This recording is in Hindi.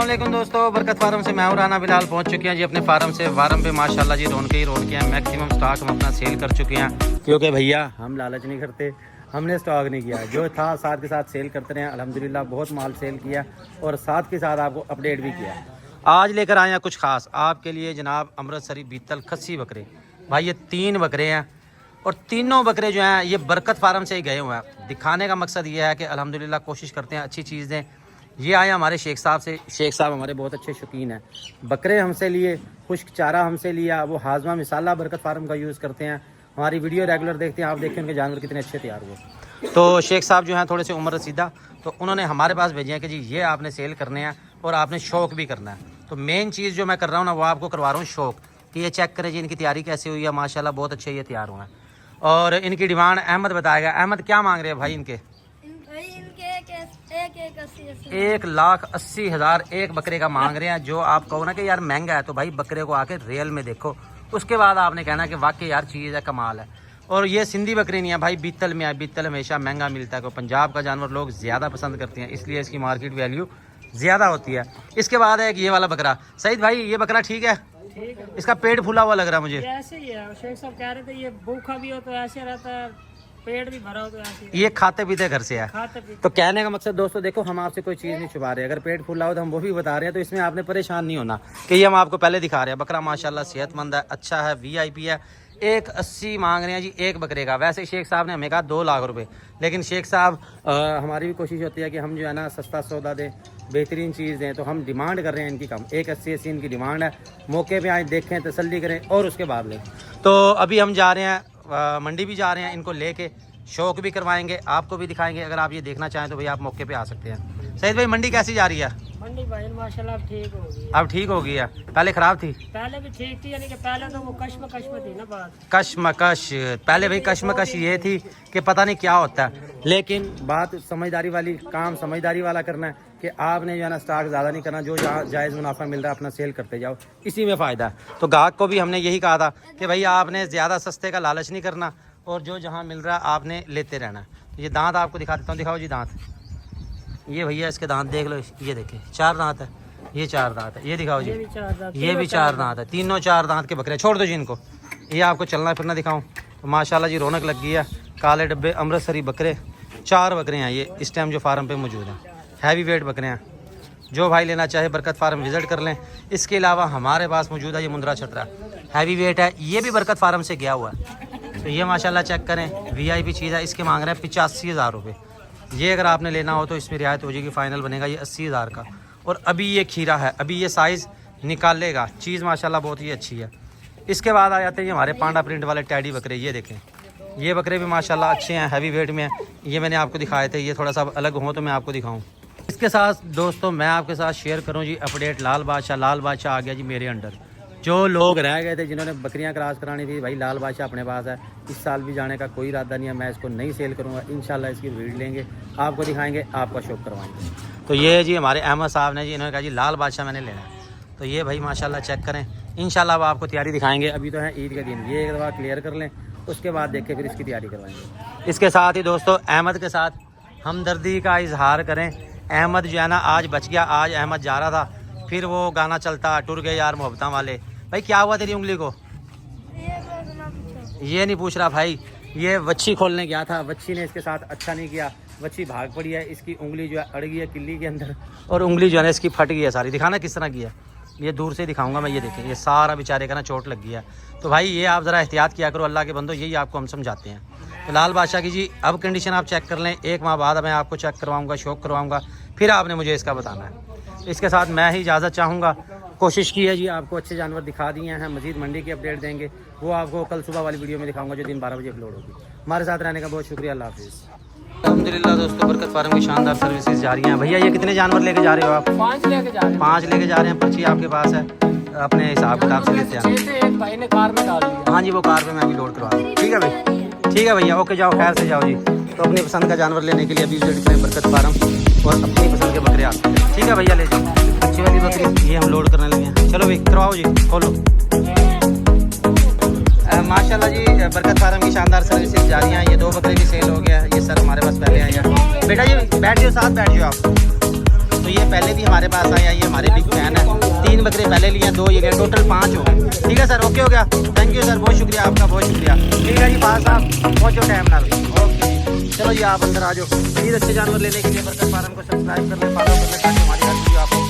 वालेकुम दोस्तों, बरकत फार्म से मैं और राना बिलाल पहुंच चुके हैं जी अपने फार्म से। फार्म पे माशाल्लाह जी रौनक ही रौनक हैं। मैक्सिमम स्टॉक हम अपना सेल कर चुके हैं, क्योंकि भैया हम लालच नहीं करते, हमने स्टॉक नहीं किया, जो था साथ के साथ सेल करते रहे। अल्हम्दुलिल्लाह बहुत माल सेल किया और साथ के साथ आपको अपडेट भी किया। आज लेकर आए हैं कुछ खास आपके लिए जनाब, अमृतसरी बीतल खस्सी बकरे। भाई ये 3 बकरे हैं और तीनों बकरे जो हैं ये बरकत फार्म से ही गए हुए हैं। दिखाने का मकसद ये है कि अल्हम्दुलिल्लाह कोशिश करते हैं अच्छी चीज़ दें। ये आए हमारे शेख साहब से। शेख साहब हमारे बहुत अच्छे शौकीन हैं, बकरे हमसे लिए, खुश्क चारा हमसे लिया, वो हाजमा मिसाला बरकत फार्म का यूज़ करते हैं। हमारी वीडियो रेगुलर देखते हैं, आप देखें उनके जानवर कितने अच्छे तैयार हुए। तो शेख साहब जो हैं थोड़े से उम्र रसीदा, तो उन्होंने हमारे पास भेजे हैं कि जी ये आपने सेल करने हैं और आपने शौक़ भी करना है। तो मेन चीज़ जो मैं कर रहा हूँ ना, वो आपको करवा रहा हूँ शौक़, कि ये चेक करें जी इनकी तैयारी कैसे हुई है। माशाल्लाह बहुत अच्छे ये तैयार हुए हैं। और इनकी डिमांड अहमद बताएगा। अहमद क्या मांग रहे हैं भाई इनके? 1,80,000 एक बकरे का मांग रहे हैं। जो आप कहो ना कि यार महंगा है, तो भाई बकरे को आके रियल में देखो, उसके बाद आपने कहना कि वाकई यार चीज़ है, कमाल है। और ये सिंधी बकरी नहीं है भाई, बीतल में है। बीतल हमेशा महंगा मिलता है, क्योंकि पंजाब का जानवर लोग ज़्यादा पसंद करते हैं, इसलिए इसकी मार्केट वैल्यू ज़्यादा होती है। इसके बाद है ये वाला बकरा। सईद भाई ये बकरा ठीक है? इसका पेट फूला हुआ लग रहा है मुझे। ऐसे ही है, शेख साहब कह रहे थे ये भूखा भी हो तो ऐसे रहता है, पेट भी भरा हो तो ऐसे। ये खाते पीते घर से है। तो कहने का मकसद दोस्तों देखो, हम आपसे कोई चीज़ नहीं छुपा रहे। अगर पेट फूला हो तो हम वो भी बता रहे हैं, तो इसमें आपने परेशान नहीं होना कि ये हम आपको पहले दिखा रहे हैं। बकरा माशाल्लाह सेहतमंद है, अच्छा है, VIP है। 1,80 मांग रहे हैं जी एक बकरे का। वैसे शेख साहब ने हमें कहा 2 लाख रुपए, लेकिन शेख साहब हमारी भी कोशिश होती है कि हम जो है ना सस्ता सौदा दें, बेहतरीन चीज़ दें, तो हम डिमांड कर रहे हैं इनकी कम। 1,80 इनकी डिमांड है। मौके पे आए, देखें, तसल्ली करें और उसके बाद लें। तो अभी हम जा रहे हैं मंडी भी जा रहे हैं, इनको लेके शौक भी करवाएंगे, आपको भी दिखाएंगे। अगर आप ये देखना चाहें तो भैया आप मौके पे आ सकते हैं। सईद भाई मंडी कैसी जा रही है? मंडी भाई माशाल्लाह अब ठीक हो गई। अब ठीक हो गई है, पहले खराब थी? पहले भी ठीक थी, यानी कि पहले तो वो कश्मकश में थी ना बात। कश्मकश पहले भाई कश्मकश ये थी कि पता नहीं क्या होता है, लेकिन बात समझदारी वाली, काम समझदारी वाला करना है कि आपने जो है ना स्टॉक ज़्यादा नहीं करना, जो जायज़ मुनाफा मिल रहा है अपना सेल करते जाओ, इसी में फ़ायदा है। तो ग्राहक को भी हमने यही कहा था कि भाई आपने ज़्यादा सस्ते का लालच नहीं करना, और जो जहाँ मिल रहा है आपने लेते रहना। तो ये दांत आपको दिखा देता हूँ, दिखाओ जी दांत। ये भैया इसके दांत देख लो, ये देखिए 4 दांत है, ये 4 दांत है, ये दिखाओ जी, ये भी 4 दांत है। तीनों 4 दांत के बकरे। छोड़ दो जी इनको, ये आपको चलना फिरना दिखाऊं। तो माशाल्लाह जी रौनक लग गई है। काले डब्बे अमृतसरी बकरे, 4 बकरे हैं ये इस टाइम जो फार्म पे मौजूद हैं। हैवी वेट बकरे हैं। जो भाई लेना चाहे बरकत फार्म विजिट कर लें। इसके अलावा हमारे पास मौजूद है ये मुंद्रा छतरा, हैवी वेट है, ये भी बरकत फार्म से गया हुआ है। तो ये माशाल्लाह चेक करें, VIP चीज़ है। इसके मांग रहे हैं 85,000 रुपये। ये अगर आपने लेना हो तो इसमें रियायत हो जाएगी, फाइनल बनेगा ये 80,000 का। और अभी ये खीरा है, अभी ये साइज़ निकालेगा। चीज़ माशाल्लाह बहुत ही अच्छी है। इसके बाद आ जाते हैं हमारे पांडा प्रिंट वाले टैडी बकरे। ये देखें, ये बकरे भी माशाल्लाह अच्छे हैं, हैवी वेट में हैं। ये मैंने आपको दिखाए थे, ये थोड़ा सा अलग हो तो मैं आपको दिखाऊँ। इसके साथ दोस्तों मैं आपके साथ शेयर करूँ जी अपडेट, लाल बादशाह आ गया जी मेरे अंडर। जो लोग रह गए थे जिन्होंने बकरियां क्रॉस करानी थी, भाई लाल बादशाह अपने पास है। इस साल भी जाने का कोई इरादा नहीं है, मैं इसको नहीं सेल करूंगा। इंशाल्लाह इसकी ब्रीड लेंगे, आपको दिखाएंगे, आपका शौक करवाएंगे। तो ये जी हमारे अहमद साहब ने जी, इन्होंने कहा जी लाल बादशाह मैंने लेना है। तो ये भाई माशाल्लाह चेक करें, इंशाल्लाह अब आपको तैयारी दिखाएंगे। अभी तो है ईद का दिन, ये एक दफ़ा क्लियर कर लें, उसके बाद देखें फिर इसकी तैयारी करवाएंगे। इसके साथ ही दोस्तों अहमद के साथ हमदर्दी का इजहार करें। अहमद जो है ना आज बच गया। आज अहमद जा रहा था, फिर वो गाना चलता, टूर गए यार मोहब्बत वाले। भाई क्या हुआ तेरी उंगली को? ये नहीं पूछ रहा भाई, ये वच्छी खोलने गया था, वच्छी ने इसके साथ अच्छा नहीं किया, वच्छी भाग पड़ी है। इसकी उंगली जो है अड़ गई है किल्ली के अंदर, और उंगली जो है ना इसकी फट गई है सारी। दिखाना किस तरह की है, ये दूर से दिखाऊंगा मैं। ये देखें, ये सारा बेचारे का ना चोट लग गई है। तो भाई ये आप ज़रा एहतियात किया करो, अल्लाह के बंदो, यही आपको हम समझाते हैं। तो लाल बादशाह की जी अब कंडीशन आप चेक कर लें। 1 माह बाद मैं आपको चेक करवाऊँगा, शौक करवाऊँगा, फिर आपने मुझे इसका बताना है। इसके साथ मैं ही इजाज़त चाहूँगा। कोशिश की है जी, आपको अच्छे जानवर दिखा दिए हैं। मजीद मंडी की अपडेट देंगे, वो आपको कल सुबह वाली वीडियो में दिखाऊंगा, जो दिन 12 बजे अपलोड होगी। हमारे साथ रहने का बहुत शुक्रिया, अल्लाह हाफिज़। अल्हम्दुलिल्लाह दोस्तों, बरकत फार्म की शानदार सर्विसेज जारी हैं। भैया ये कितने जानवर लेके जा रहे हो आप? 5 लेके जा रहे हैं। 5 लेके जा रहे हैं। पर्ची आपके पास है, अपने हिसाब किताब से लेते हैं। एक भाई ने कार में डाल दिया। हाँ जी, वो कार पे मैं अभी लोड करवा दूँ। ठीक है भाई, ठीक है भैया, ओके, जाओ, खैर से जाओ जी। तो अपनी पसंद का जानवर लेने के लिए अभी विजिट करें बरकत फार्म, और अपनी पसंद के बकरे आते हैं। ठीक है भैया, ले जाओ। अच्छी वाली बकरी ये हम लोड करने लगे हैं। चलो भाई करवाओ जी, खोलो। माशाल्लाह जी बरकत फार्म की शानदार सर्विसेज जारी हैं। ये 2 बकरे भी सेल हो गया। ये सर हमारे पास पहले आए हैं। बेटा जी बैठ जाओ, साथ बैठ जाओ आप। तो तो ये पहले भी हमारे पास आए हैं, ये हमारे बिग फैन है। 3 बकरे पहले लिए, 2 ये लिए, टोटल 5 हो गए। ठीक है सर, ओके हो गया। थैंक यू सर, बहुत शुक्रिया आपका, बहुत शुक्रिया। ठीक है जी बात साहब, पहुँचो टाइम ना। ओके चलो जी, आप अंदर आ जाओ। प्लीज़ अच्छे जानवर लेने के लिए बरकत फार्म को सब्सक्राइब कर लें, फॉलो कर लें, ताकि हमारी हर वीडियो आपको